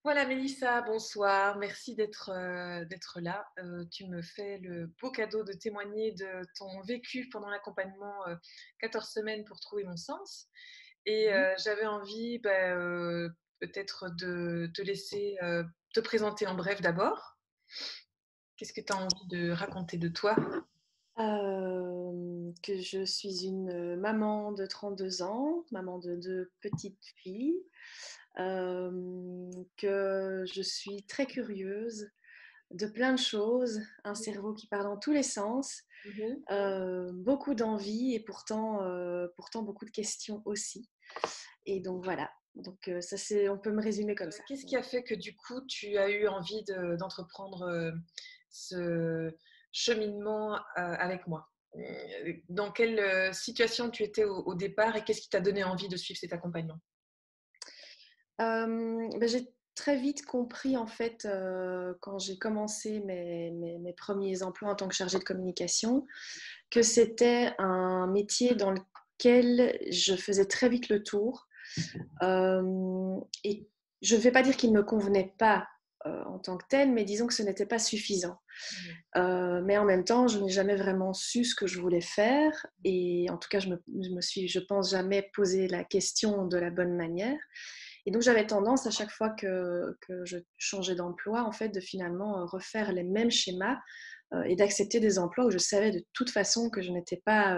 Voilà Mélissa, bonsoir. Merci d'être là. Tu me fais le beau cadeau de témoigner de ton vécu pendant l'accompagnement 14 semaines pour trouver mon sens. Et Mmh. j'avais envie peut-être de te laisser te présenter en bref d'abord. Qu'est-ce que tu as envie de raconter de toi? Que je suis une maman de 32 ans, maman de 2 petites filles, que je suis très curieuse de plein de choses, un cerveau qui part dans tous les sens, Mhm. beaucoup d'envie et pourtant beaucoup de questions aussi. Et donc voilà, ça c'est on peut me résumer comme ça. Qu'est-ce qui a fait que du coup tu as eu envie d'entreprendre ce cheminement avec moi? Dans quelle situation tu étais au départ et qu'est-ce qui t'a donné envie de suivre cet accompagnement? J'ai très vite compris en fait, quand j'ai commencé mes 1ers emplois en tant que chargée de communication, que c'était un métier dans lequel je faisais très vite le tour. Et je ne vais pas dire qu'il ne me convenait pas, en tant que tel, mais disons que ce n'était pas suffisant. Mhm. Mais en même temps, je n'ai jamais vraiment su ce que je voulais faire et en tout cas, je me suis, je pense, jamais posé la question de la bonne manière. Et donc, j'avais tendance à chaque fois que je changeais d'emploi, en fait, de finalement refaire les mêmes schémas et d'accepter des emplois où je savais de toute façon que je n'étais pas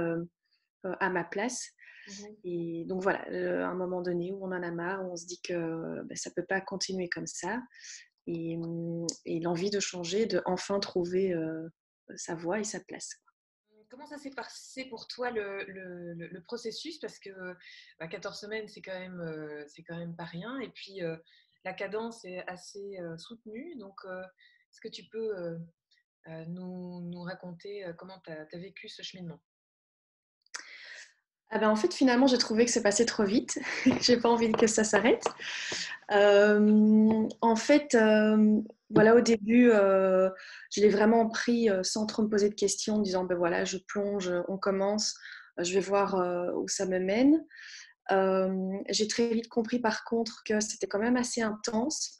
à ma place. Mhm. Et donc voilà, à un moment donné où on en a marre, où on se dit que ça ne peut pas continuer comme ça. Et l'envie de changer, de enfin trouver sa voie et sa place. Comment ça s'est passé pour toi le processus? Parce que 14 semaines, c'est quand même pas rien. Et puis, la cadence est assez soutenue. Donc, est-ce que tu peux nous raconter comment tu as vécu ce cheminement? Ah ben, en fait, finalement, j'ai trouvé que c'est passé trop vite. J'ai pas envie que ça s'arrête. En fait, voilà, au début, je l'ai vraiment pris sans trop me poser de questions, en disant, ben voilà, je plonge, on commence, je vais voir où ça me mène. J'ai très vite compris par contre que c'était quand même assez intense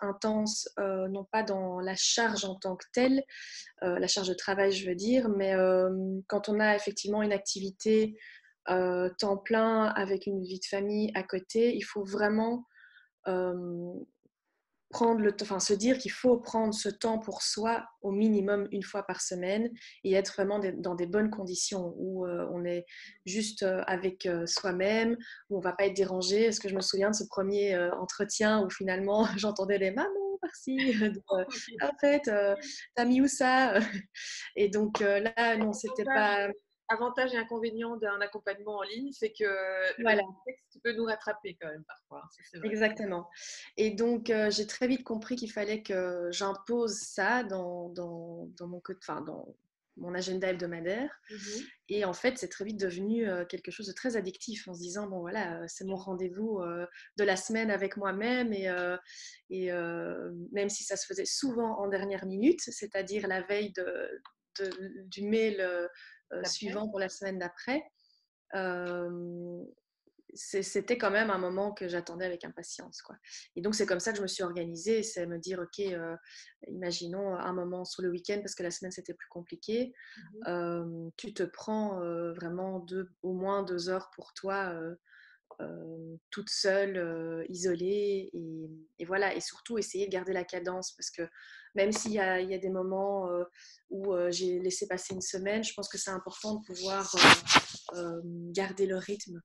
non pas dans la charge en tant que telle, la charge de travail je veux dire, mais quand on a effectivement une activité temps plein avec une vie de famille à côté, il faut vraiment euh, enfin, se dire qu'il faut prendre ce temps pour soi au minimum une fois par semaine et être vraiment dans des bonnes conditions où on est juste avec soi-même, où on va pas être dérangé. Est-ce que je me souviens de ce premier entretien où finalement j'entendais les mamans par-ci, en fait, t'as mis où ça? Et donc là, non, c'était Avantage, pas. avantage et inconvénient d'un accompagnement en ligne, c'est que le Voilà. texte peut nous rattraper quand même parfois, hein, ça c'est vrai. Exactement. Et donc, j'ai très vite compris qu'il fallait que j'impose ça dans enfin, dans mon agenda hebdomadaire. Mhm. Et en fait, c'est très vite devenu quelque chose de très addictif en se disant, bon voilà, c'est mon rendez-vous de la semaine avec moi-même. Et même si ça se faisait souvent en dernière minute, c'est-à-dire la veille du mail D'après. suivant pour la semaine d'après, euh, c'était quand même un moment que j'attendais avec impatience, quoi. Et donc, c'est comme ça que je me suis organisée, c'est me dire, OK, imaginons un moment sur le week-end, parce que la semaine, c'était plus compliqué, Mhm. tu te prends vraiment au moins 2 heures pour toi, toute seule, isolée, et voilà, et surtout essayer de garder la cadence, parce que même il y a des moments où j'ai laissé passer une semaine, je pense que c'est important de pouvoir garder le rythme,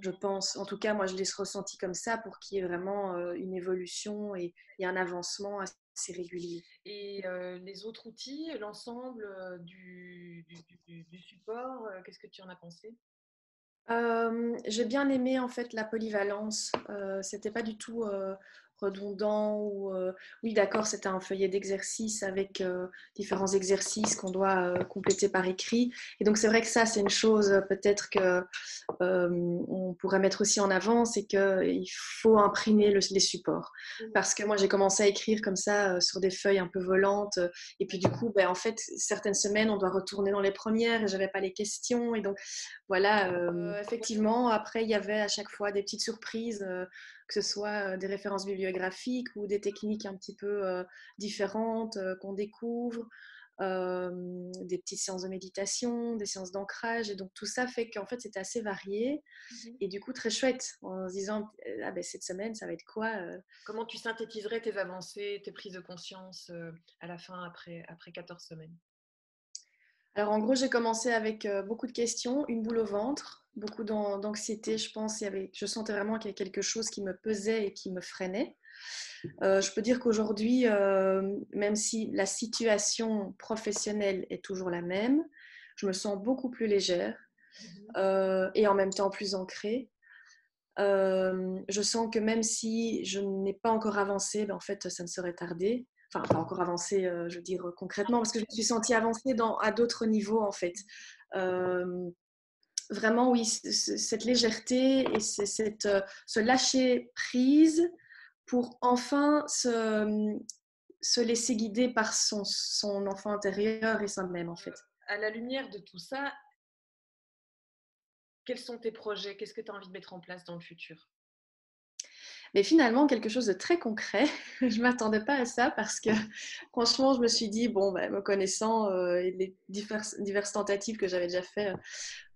je Mhm. pense. En tout cas, moi, je l'ai ressenti comme ça pour qu'il y ait vraiment une évolution et un avancement assez régulier. Et les autres outils, l'ensemble du support, qu'est-ce que tu en as pensé? J'ai bien aimé en fait la polyvalence. C'était pas du tout redondant ou oui, d'accord, c'était un feuillet d'exercices avec différents exercices qu'on doit compléter par écrit. Et donc c'est vrai que ça c'est une chose peut-être que on pourrait mettre aussi en avant, c'est qu'il faut imprimer les supports. Mhm. Parce que moi j'ai commencé à écrire comme ça sur des feuilles un peu volantes, et puis du D'accord. coup ben, en fait certaines semaines on doit retourner dans les premières et j'avais pas les questions, et donc voilà, effectivement, après, il y avait à chaque fois des petites surprises. que ce soit des références bibliographiques ou des techniques un petit peu différentes qu'on découvre, des petites séances de méditation, des séances d'ancrage. Et donc tout ça fait qu'en fait c'était assez varié Mhm. et du coup très chouette en se disant ah ben cette semaine ça va être quoi Comment tu synthétiserais tes avancées, tes prises de conscience à la fin, après 14 semaines? Alors en gros j'ai commencé avec beaucoup de questions, une boule au ventre, beaucoup d'anxiété je pense, je sentais vraiment qu'il y avait quelque chose qui me pesait et qui me freinait. Je peux dire qu'aujourd'hui, même si la situation professionnelle est toujours la même, je me sens beaucoup plus légère Mhm. et en même temps plus ancrée. Je sens que même si je n'ai pas encore avancé, ben en fait, ça ne serait tardé. Enfin, pas encore avancé, je veux dire concrètement, parce que je me suis sentie avancer à d'autres niveaux, en fait. Euh, Vraiment, oui, cette légèreté et ce lâcher prise pour enfin se laisser guider par son enfant intérieur et soi-même, en fait. À la lumière de tout ça, quels sont tes projets? Qu'est-ce que tu as envie de mettre en place dans le futur? Mais finalement, quelque chose de très concret. Je ne m'attendais pas à ça parce que franchement, je me suis dit, bon, bah, me connaissant et les diverses tentatives que j'avais déjà fait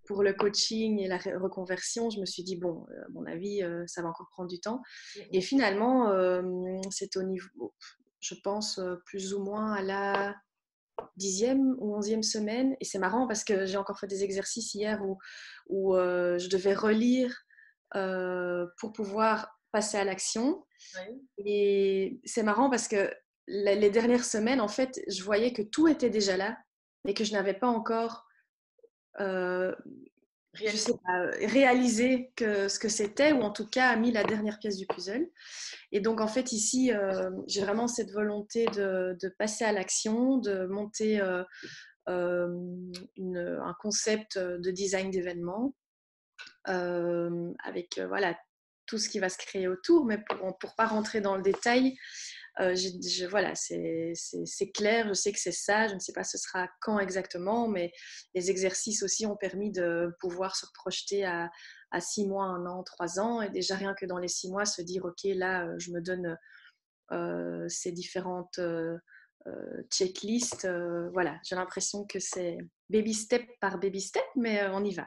pour le coaching et la reconversion, je me suis dit, bon, à mon avis, ça va encore prendre du temps. Et Mhm. finalement, c'est au niveau, je pense, plus ou moins à la 10e ou 11e semaine. Et c'est marrant parce que j'ai encore fait des exercices hier où je devais relire pour pouvoir passer à l'action. Oui. Et c'est marrant parce que les dernières semaines, en fait, je voyais que tout était déjà là, mais que je n'avais pas encore, euh, je sais Réaliser. pas, réalisé ce que c'était, ou en tout cas mis la dernière pièce du puzzle. Et donc, en fait, ici, j'ai vraiment cette volonté de passer à l'action, de monter euh, un concept de design d'événements avec voilà, tout ce qui va se créer autour, mais pour pas rentrer dans le détail, voilà, c'est clair, je sais que c'est ça, je ne sais pas ce sera quand exactement, mais les exercices aussi ont permis de pouvoir se projeter à 6 mois, 1 an, 3 ans, et déjà rien que dans les 6 mois, se dire, ok, là, je me donne ces différentes checklists. Voilà, j'ai l'impression que c'est baby step par baby step, mais on y va.